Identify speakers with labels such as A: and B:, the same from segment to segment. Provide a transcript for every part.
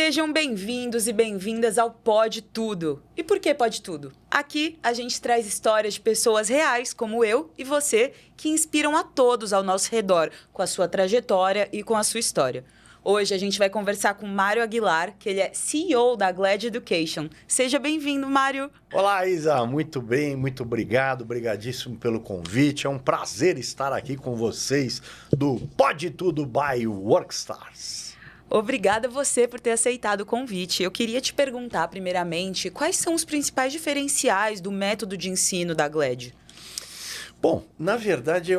A: Sejam bem-vindos e bem-vindas ao Pode Tudo. E por que Pode Tudo? Aqui a gente traz histórias de pessoas reais, como eu e você, que inspiram a todos ao nosso redor, com a sua trajetória e com a sua história. Hoje a gente vai conversar com Mário Aguilar, que ele é CEO da Glad Education. Seja bem-vindo, Mário.
B: Olá, Isa. Muito bem, muito obrigado. Obrigadíssimo pelo convite. É um prazer estar aqui com vocês do Pode Tudo by Workstars.
A: Obrigada a você por ter aceitado o convite. Eu queria te perguntar, primeiramente, quais são os principais diferenciais do método de ensino da Glad?
B: Bom, na verdade,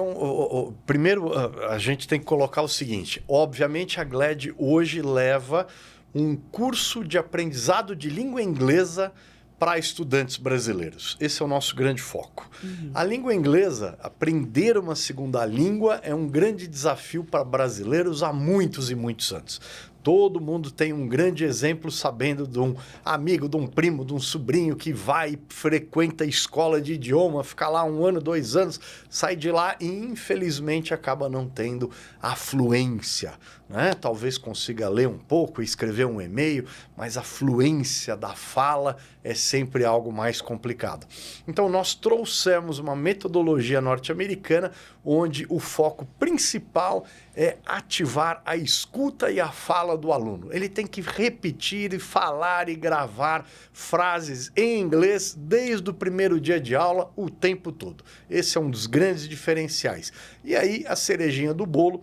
B: primeiro a gente tem que colocar o seguinte. Obviamente, a Glad hoje leva um curso de aprendizado de língua inglesa para estudantes brasileiros. Esse é o nosso grande foco. A língua inglesa, aprender uma segunda língua, é um grande desafio para brasileiros há muitos e muitos anos. Todo mundo tem um grande exemplo sabendo de um amigo, de um primo, de um sobrinho que vai e frequenta a escola de idioma, fica lá 1 ano, 2 anos, sai de lá e infelizmente acaba não tendo a fluência, né? Talvez consiga ler um pouco, escrever um e-mail, mas a fluência da fala é sempre algo mais complicado. Então nós trouxemos uma metodologia norte-americana onde o foco principal é ativar a escuta e a fala do aluno. Ele tem que repetir e falar e gravar frases em inglês desde o primeiro dia de aula, o tempo todo. Esse é um dos grandes diferenciais. E aí, a cerejinha do bolo,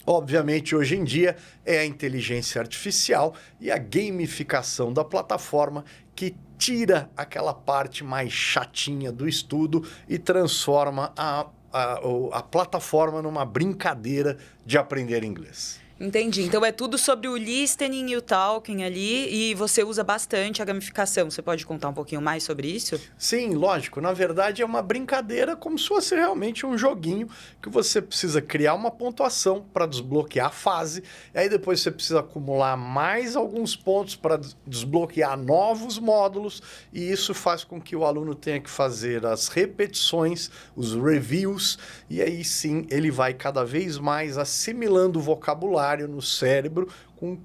B: obviamente, hoje em dia, é a inteligência artificial e a gamificação da plataforma que tira aquela parte mais chatinha do estudo e transforma a plataforma numa brincadeira de aprender inglês.
A: Entendi. Então é tudo sobre o listening e o talking ali e você usa bastante a gamificação. Você pode contar um pouquinho mais sobre isso?
B: Sim, lógico. Na verdade é uma brincadeira como se fosse realmente um joguinho que você precisa criar uma pontuação para desbloquear a fase. E aí depois você precisa acumular mais alguns pontos para desbloquear novos módulos. E isso faz com que o aluno tenha que fazer as repetições, os reviews. E aí sim ele vai cada vez mais assimilando o vocabulário no cérebro com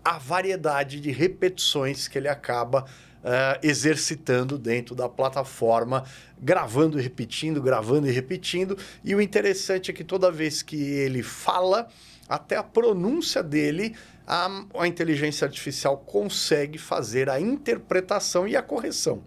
B: a variedade de repetições que ele acaba exercitando dentro da plataforma, gravando e repetindo, gravando e repetindo. E o interessante é que toda vez que ele fala, até a pronúncia dele, a inteligência artificial consegue fazer a interpretação e a correção.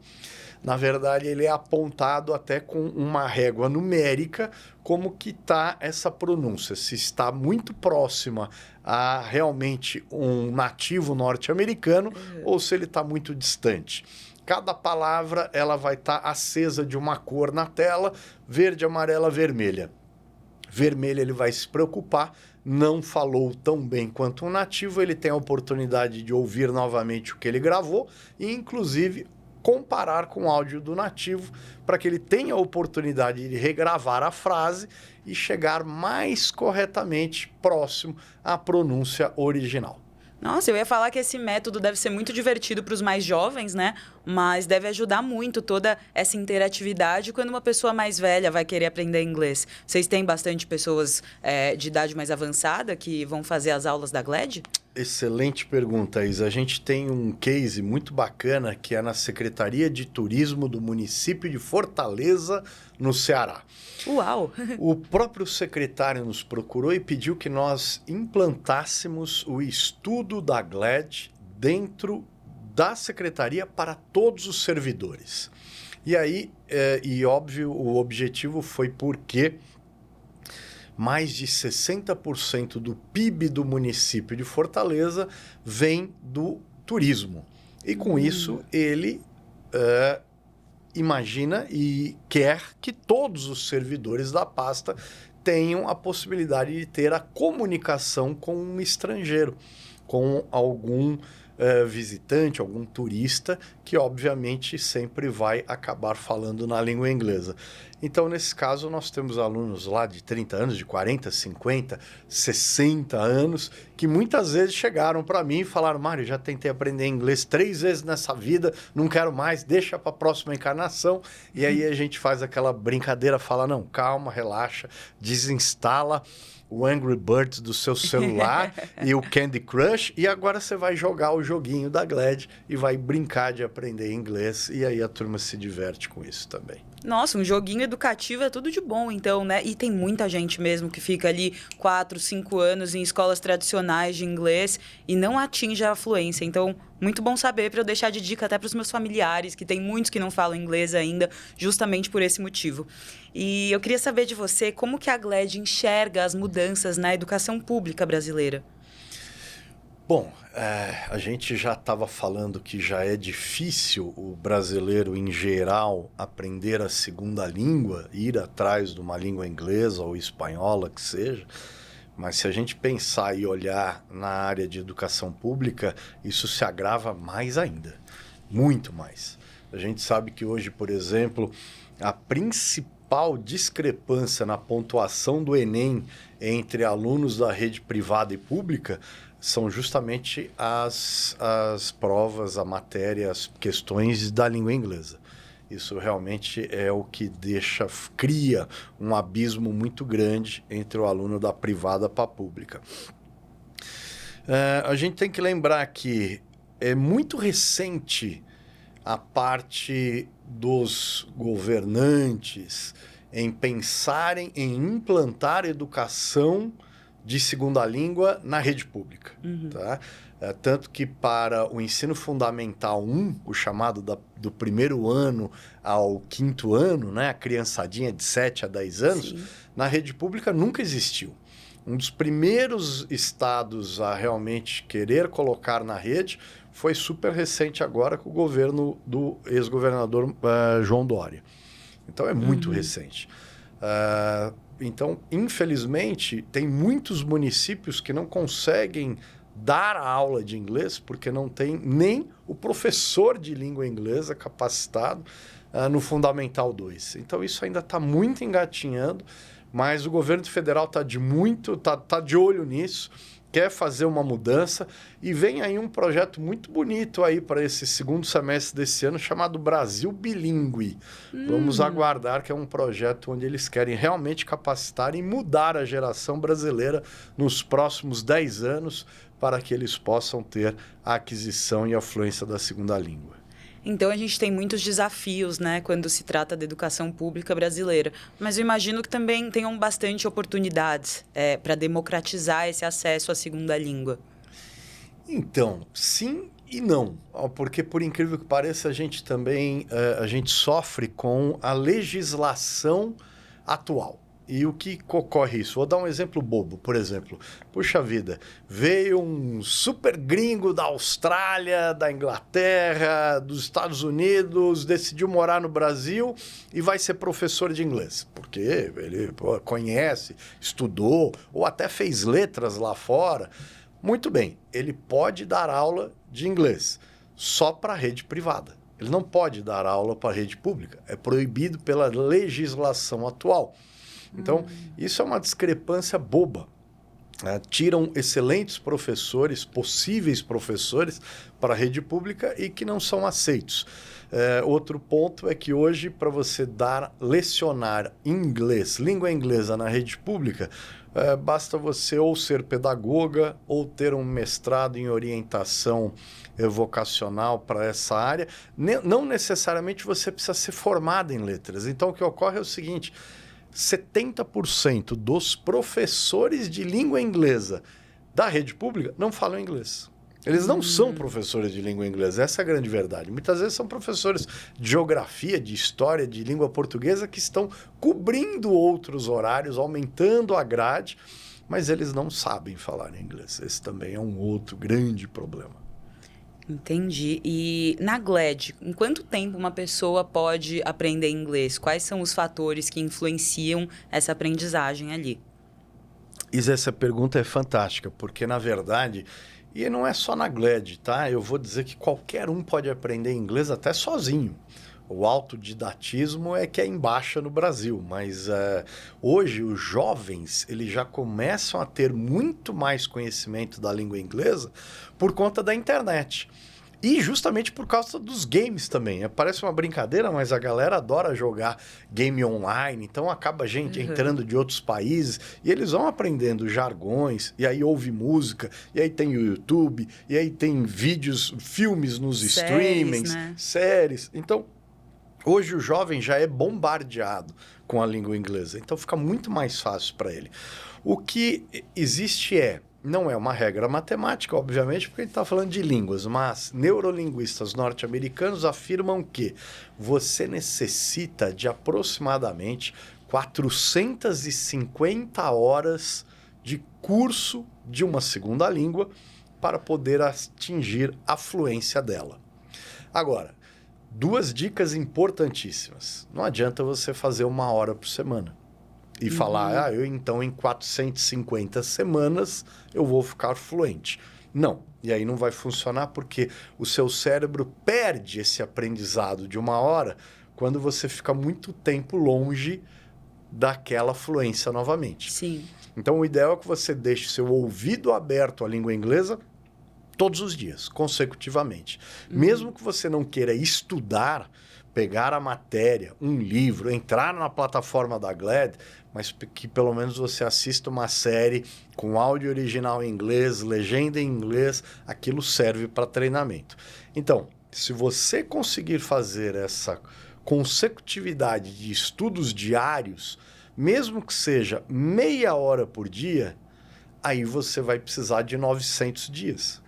B: Na verdade, ele é apontado até com uma régua numérica como que está essa pronúncia. Se está muito próxima a realmente um nativo norte-americano ou se ele está muito distante. Cada palavra ela vai estar acesa de uma cor na tela, verde, amarela, vermelha. Vermelho ele vai se preocupar, não falou tão bem quanto um nativo, ele tem a oportunidade de ouvir novamente o que ele gravou e, inclusive, comparar com o áudio do nativo para que ele tenha a oportunidade de regravar a frase e chegar mais corretamente próximo à pronúncia original.
A: Nossa, eu ia falar que esse método deve ser muito divertido para os mais jovens, né? Mas deve ajudar muito toda essa interatividade quando uma pessoa mais velha vai querer aprender inglês. Vocês têm bastante pessoas de idade mais avançada que vão fazer as aulas da Glad?
B: Excelente pergunta, Isa. A gente tem um case muito bacana que é na Secretaria de Turismo do município de Fortaleza, no Ceará.
A: Uau!
B: O próprio secretário nos procurou e pediu que nós implantássemos o estudo da Glad dentro da secretaria para todos os servidores. E aí, óbvio, o objetivo foi porque mais de 60% do PIB do município de Fortaleza vem do turismo. E com isso, ele imagina e quer que todos os servidores da pasta tenham a possibilidade de ter a comunicação com um estrangeiro, com algum visitante, algum turista, que obviamente sempre vai acabar falando na língua inglesa. Então, nesse caso, nós temos alunos lá de 30 anos, de 40, 50, 60 anos, que muitas vezes chegaram para mim e falaram: Mário, já tentei aprender inglês 3 vezes nessa vida, não quero mais, deixa para a próxima encarnação. E aí a gente faz aquela brincadeira, fala: não, calma, relaxa, desinstala o Angry Birds do seu celular e o Candy Crush, e agora você vai jogar o joguinho da Glad e vai brincar de aprender inglês, e aí a turma se diverte com isso também.
A: Nossa, um joguinho educativo é tudo de bom, então, né? E tem muita gente mesmo que fica ali 4, 5 anos em escolas tradicionais de inglês e não atinge a fluência. Então, muito bom saber, para eu deixar de dica até para os meus familiares, que tem muitos que não falam inglês ainda, justamente por esse motivo. E eu queria saber de você como que a Glad enxerga as mudanças na educação pública brasileira.
B: Bom, a gente já estava falando que já é difícil o brasileiro, em geral, aprender a segunda língua, ir atrás de uma língua inglesa ou espanhola, que seja. Mas se a gente pensar e olhar na área de educação pública, isso se agrava mais ainda, muito mais. A gente sabe que hoje, por exemplo, a principal discrepância na pontuação do Enem entre alunos da rede privada e pública são justamente as provas, a matéria, as questões da língua inglesa. Isso realmente é o que cria um abismo muito grande entre o aluno da privada para a pública. A gente tem que lembrar que é muito recente a parte dos governantes em pensarem em implantar educação de segunda língua na rede pública. Tá? Tanto que para o ensino fundamental 1, o chamado do primeiro ano ao 5º ano, né, a criançadinha de 7 a 10 anos, sim, na rede pública nunca existiu. Um dos primeiros estados a realmente querer colocar na rede foi super recente agora com o governo do ex-governador João Dória. Então é muito recente. Então, infelizmente, tem muitos municípios que não conseguem dar a aula de inglês porque não tem nem o professor de língua inglesa capacitado no Fundamental 2. Então, isso ainda está muito engatinhando, mas o governo federal está de olho nisso, quer fazer uma mudança e vem aí um projeto muito bonito aí para esse segundo semestre desse ano chamado Brasil Bilíngue. Vamos aguardar, que é um projeto onde eles querem realmente capacitar e mudar a geração brasileira nos próximos 10 anos para que eles possam ter a aquisição e a fluência da segunda língua.
A: Então, a gente tem muitos desafios, né, quando se trata da educação pública brasileira. Mas eu imagino que também tenham bastante oportunidades para democratizar esse acesso à segunda língua.
B: Então, sim e não. Porque, por incrível que pareça, a gente também a gente sofre com a legislação atual. E o que ocorre isso? Vou dar um exemplo bobo, por exemplo. Puxa vida, veio um super gringo da Austrália, da Inglaterra, dos Estados Unidos, decidiu morar no Brasil e vai ser professor de inglês. Porque ele conhece, estudou ou até fez letras lá fora. Muito bem, ele pode dar aula de inglês só para a rede privada. Ele não pode dar aula para a rede pública. É proibido pela legislação atual. Então, isso é uma discrepância boba. Tiram excelentes professores, possíveis professores, para a rede pública e que não são aceitos. Outro ponto é que hoje, para você lecionar inglês, língua inglesa na rede pública, basta você ou ser pedagoga ou ter um mestrado em orientação vocacional para essa área. Não necessariamente você precisa ser formado em letras. Então, o que ocorre é o seguinte: 70% dos professores de língua inglesa da rede pública não falam inglês. Eles não são professores de língua inglesa, essa é a grande verdade. Muitas vezes são professores de geografia, de história, de língua portuguesa que estão cobrindo outros horários, aumentando a grade, mas eles não sabem falar inglês. Esse também é um outro grande problema.
A: Entendi. E na Glad, em quanto tempo uma pessoa pode aprender inglês? Quais são os fatores que influenciam essa aprendizagem ali?
B: Essa pergunta é fantástica, porque, na verdade, e não é só na Glad, tá? Eu vou dizer que qualquer um pode aprender inglês até sozinho. O autodidatismo é que é em baixa no Brasil, mas hoje os jovens eles já começam a ter muito mais conhecimento da língua inglesa por conta da internet. E justamente por causa dos games também. Parece uma brincadeira, mas a galera adora jogar game online. Então acaba gente entrando de outros países e eles vão aprendendo jargões. E aí ouve música, e aí tem o YouTube, e aí tem vídeos, filmes nos streamings,
A: né?
B: Séries. Então, hoje o jovem já é bombardeado com a língua inglesa. Então fica muito mais fácil para ele. O que existe não é uma regra matemática, obviamente, porque a gente está falando de línguas, mas neurolinguistas norte-americanos afirmam que você necessita de aproximadamente 450 horas de curso de uma segunda língua para poder atingir a fluência dela. Agora, 2 dicas importantíssimas. Não adianta você fazer 1 hora por semana. E falar, eu então em 450 semanas eu vou ficar fluente. Não. E aí não vai funcionar porque o seu cérebro perde esse aprendizado de 1 hora quando você fica muito tempo longe daquela fluência novamente.
A: Sim.
B: Então o ideal é que você deixe seu ouvido aberto à língua inglesa todos os dias, consecutivamente. Mesmo que você não queira estudar, pegar a matéria, um livro, entrar na plataforma da GLAD, mas que pelo menos você assista uma série com áudio original em inglês, legenda em inglês, aquilo serve para treinamento. Então, se você conseguir fazer essa consecutividade de estudos diários, mesmo que seja meia hora por dia, aí você vai precisar de 900 dias.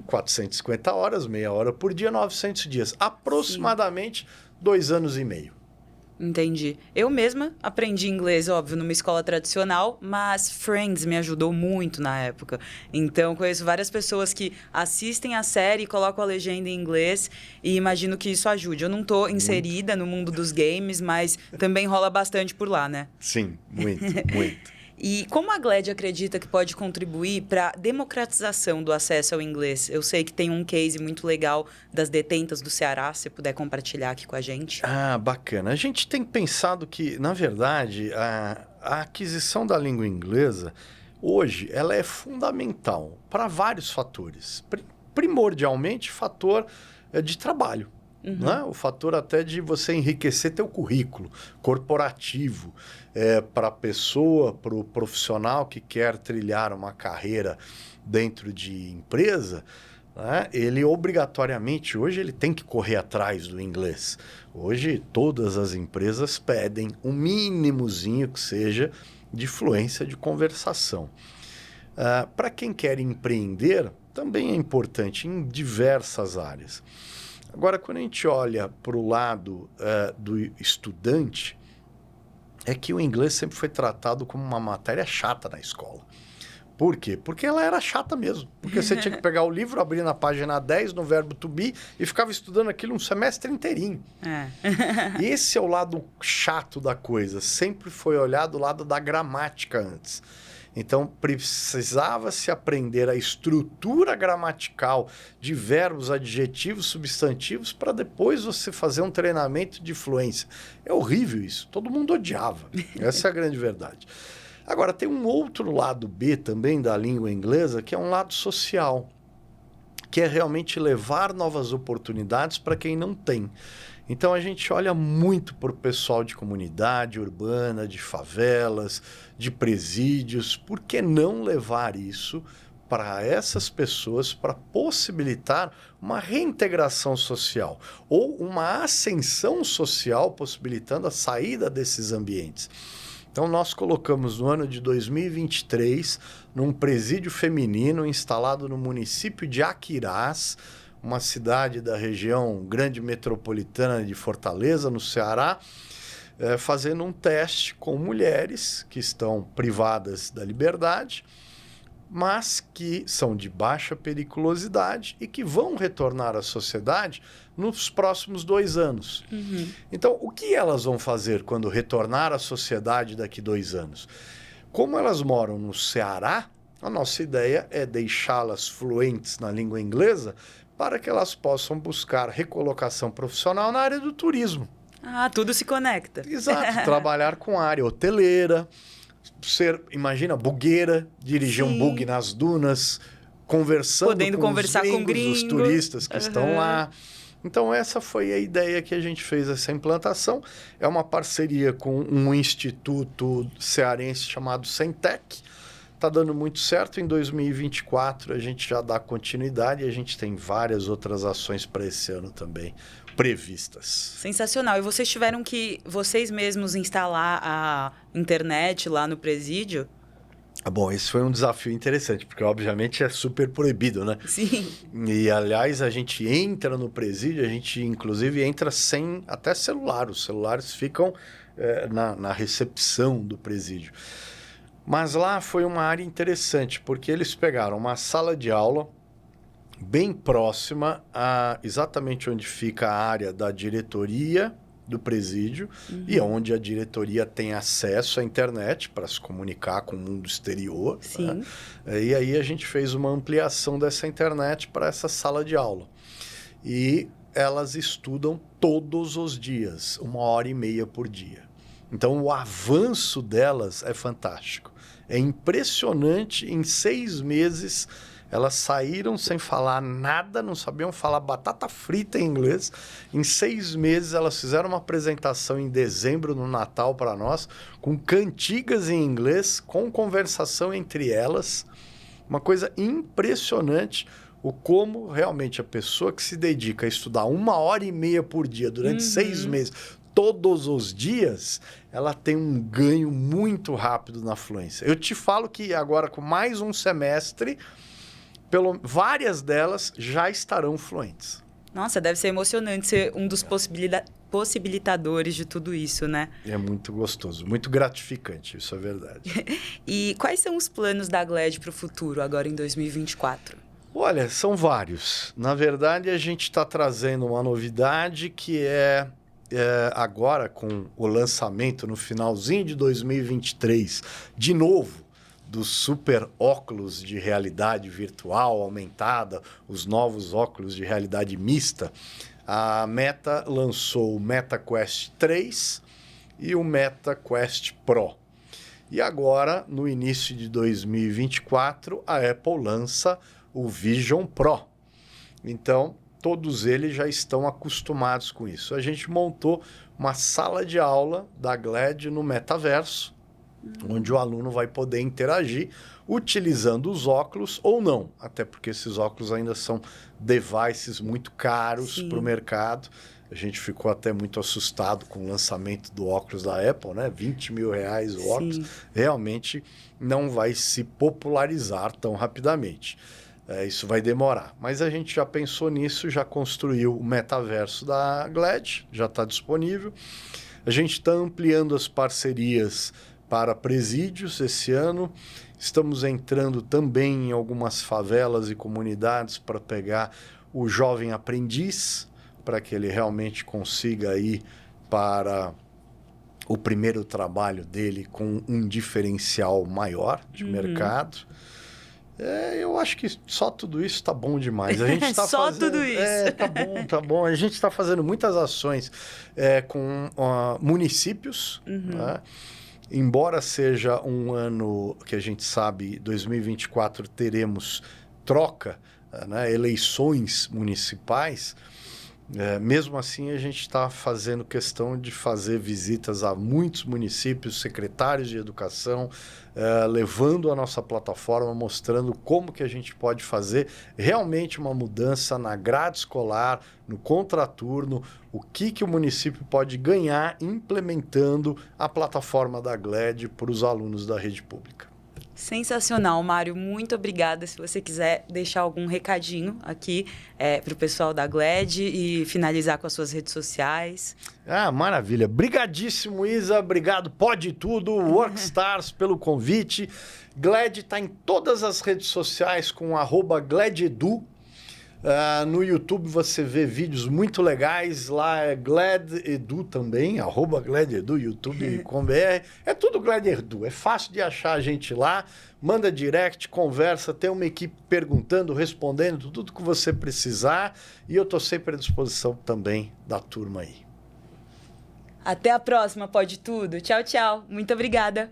B: 450 horas, meia hora por dia, 900 dias. Aproximadamente 2 anos e meio.
A: Entendi. Eu mesma aprendi inglês, óbvio, numa escola tradicional, mas Friends me ajudou muito na época. Então, conheço várias pessoas que assistem a série e colocam a legenda em inglês e imagino que isso ajude. Eu não estou inserida no mundo dos games, mas também rola bastante por lá, né?
B: Sim, muito, muito.
A: E como a GLAD acredita que pode contribuir para a democratização do acesso ao inglês? Eu sei que tem um case muito legal das detentas do Ceará, se puder compartilhar aqui com a gente.
B: Ah, bacana. A gente tem pensado que, na verdade, a aquisição da língua inglesa, hoje, ela é fundamental para vários fatores. Primordialmente, fator de trabalho. Né? O fator até de você enriquecer teu currículo corporativo para a pessoa, para o profissional que quer trilhar uma carreira dentro de empresa, né? Ele obrigatoriamente, hoje ele tem que correr atrás do inglês. Hoje todas as empresas pedem um mínimozinho que seja de fluência de conversação. Para quem quer empreender, também é importante em diversas áreas. Agora, quando a gente olha para o lado do estudante, é que o inglês sempre foi tratado como uma matéria chata na escola. Por quê? Porque ela era chata mesmo. Porque você tinha que pegar o livro, abrir na página 10, no verbo to be, e ficava estudando aquilo um semestre inteirinho. Esse é o lado chato da coisa. Sempre foi olhado o lado da gramática antes. Então, precisava-se aprender a estrutura gramatical de verbos, adjetivos, substantivos, para depois você fazer um treinamento de fluência. É horrível isso. Todo mundo odiava. Essa é a grande verdade. Agora, tem um outro lado B também da língua inglesa, que é um lado social, que é realmente levar novas oportunidades para quem não tem. Então, a gente olha muito para o pessoal de comunidade urbana, de favelas, de presídios. Por que não levar isso para essas pessoas para possibilitar uma reintegração social ou uma ascensão social, possibilitando a saída desses ambientes? Então, nós colocamos no ano de 2023, num presídio feminino instalado no município de Aquirás, uma cidade da região grande metropolitana de Fortaleza, no Ceará, fazendo um teste com mulheres que estão privadas da liberdade, mas que são de baixa periculosidade e que vão retornar à sociedade nos próximos 2 anos. Então, o que elas vão fazer quando retornar à sociedade daqui 2 anos? Como elas moram no Ceará, a nossa ideia é deixá-las fluentes na língua inglesa para que elas possam buscar recolocação profissional na área do turismo.
A: Ah, tudo se conecta.
B: Exato, trabalhar com a área hoteleira, imagina, bugueira, dirigir um bug nas dunas,
A: podendo
B: com
A: conversar
B: os
A: com
B: gringos, os turistas que estão lá. Então, essa foi a ideia que a gente fez, essa implantação. É uma parceria com um instituto cearense chamado Centec. Está dando muito certo. Em 2024, a gente já dá continuidade e a gente tem várias outras ações para esse ano também previstas.
A: Sensacional. E vocês tiveram que, vocês mesmos, instalar a internet lá no presídio?
B: Bom, esse foi um desafio interessante, porque obviamente é super proibido, né?
A: Sim.
B: E, aliás, a gente entra no presídio, a gente inclusive entra sem até celular. Os celulares ficam na recepção do presídio. Mas lá foi uma área interessante, porque eles pegaram uma sala de aula bem próxima a exatamente onde fica a área da diretoria do presídio e onde a diretoria tem acesso à internet para se comunicar com o mundo exterior.
A: Sim.
B: Né? E aí a gente fez uma ampliação dessa internet para essa sala de aula. E elas estudam todos os dias, 1h30 por dia. Então o avanço delas é fantástico. É impressionante, em 6 meses... Elas saíram sem falar nada, não sabiam falar batata frita em inglês. Em 6 meses, elas fizeram uma apresentação em dezembro, no Natal, para nós, com cantigas em inglês, com conversação entre elas. Uma coisa impressionante, o como realmente a pessoa que se dedica a estudar 1h30 por dia durante 6 meses, todos os dias, ela tem um ganho muito rápido na fluência. Eu te falo que agora, com mais um semestre... várias delas já estarão fluentes.
A: Nossa, deve ser emocionante ser um dos possibilitadores de tudo isso, né?
B: É muito gostoso, muito gratificante, isso é verdade.
A: E quais são os planos da GLAD para o futuro, agora em 2024?
B: Olha, são vários. Na verdade, a gente está trazendo uma novidade que é agora com o lançamento no finalzinho de 2023, de novo, dos super óculos de realidade virtual aumentada, os novos óculos de realidade mista. A Meta lançou o Meta Quest 3 e o Meta Quest Pro. E agora, no início de 2024, a Apple lança o Vision Pro. Então, todos eles já estão acostumados com isso. A gente montou uma sala de aula da GLAD no metaverso, onde o aluno vai poder interagir utilizando os óculos ou não, até porque esses óculos ainda são devices muito caros para o mercado. A gente ficou até muito assustado com o lançamento do óculos da Apple, né? R$20 mil o óculos. Realmente não vai se popularizar tão rapidamente. Isso vai demorar. Mas a gente já pensou nisso, já construiu o metaverso da GLAD, já está disponível. A gente está ampliando as parcerias para presídios esse ano. Estamos entrando também em algumas favelas e comunidades para pegar o jovem aprendiz, para que ele realmente consiga ir para o primeiro trabalho dele com um diferencial maior de mercado. Eu acho que só tudo isso está bom demais. A gente tá
A: só tudo isso.
B: Tá bom. A gente está fazendo muitas ações com municípios, né? Embora seja um ano que a gente sabe, 2024, teremos troca, né, eleições municipais, mesmo assim a gente está fazendo questão de fazer visitas a muitos municípios, secretários de educação, levando a nossa plataforma, mostrando como que a gente pode fazer realmente uma mudança na grade escolar, no contraturno, o que o município pode ganhar implementando a plataforma da GLAD para os alunos da rede pública.
A: Sensacional, Mário. Muito obrigada. Se você quiser deixar algum recadinho aqui para o pessoal da GLAD e finalizar com as suas redes sociais.
B: Maravilha. Brigadíssimo, Isa. Obrigado, Pode Tudo, Workstars, pelo convite. GLAD está em todas as redes sociais com @GLADedu. No YouTube você vê vídeos muito legais. Lá é GladEdu também, @GladEdu, youtube.com.br. É tudo GladEdu. É fácil de achar a gente lá. Manda direct, conversa. Tem uma equipe perguntando, respondendo, tudo que você precisar. E eu estou sempre à disposição também da turma aí.
A: Até a próxima, Pode Tudo. Tchau, tchau. Muito obrigada.